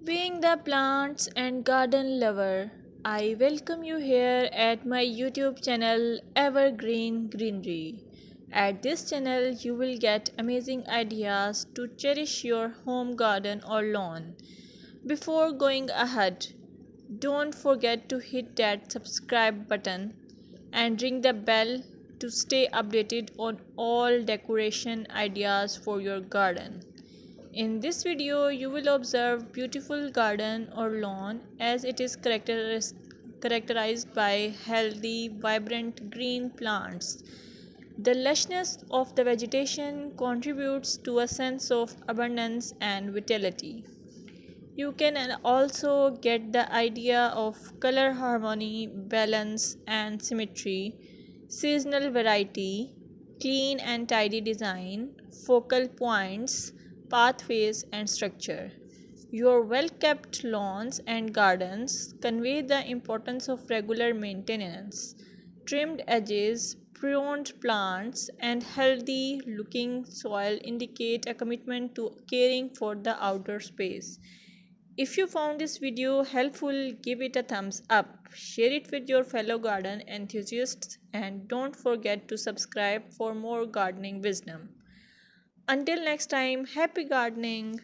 Being the plants and garden lover, I welcome you here at my YouTube channel Evergreen Greenery. At this channel, you will get amazing ideas to cherish your home garden or lawn. Before going ahead, don't forget to hit that subscribe button and ring the bell to stay updated on all decoration ideas for your garden. In this video, you will observe beautiful garden or lawn as it is characterized by healthy, vibrant green plants. The lushness of the vegetation contributes to a sense of abundance and vitality. You can also get the idea of color harmony, balance, and symmetry, seasonal variety, clean and tidy design, focal points, pathways, and structure. Your well kept lawns and gardens convey the importance of regular maintenance. Trimmed edges, pruned plants, and healthy looking soil indicate a commitment to caring for the outdoor space. If you found this video helpful, give it a thumbs up, share it with your fellow garden enthusiasts, and don't forget to subscribe for more gardening wisdom. Until next time, happy gardening!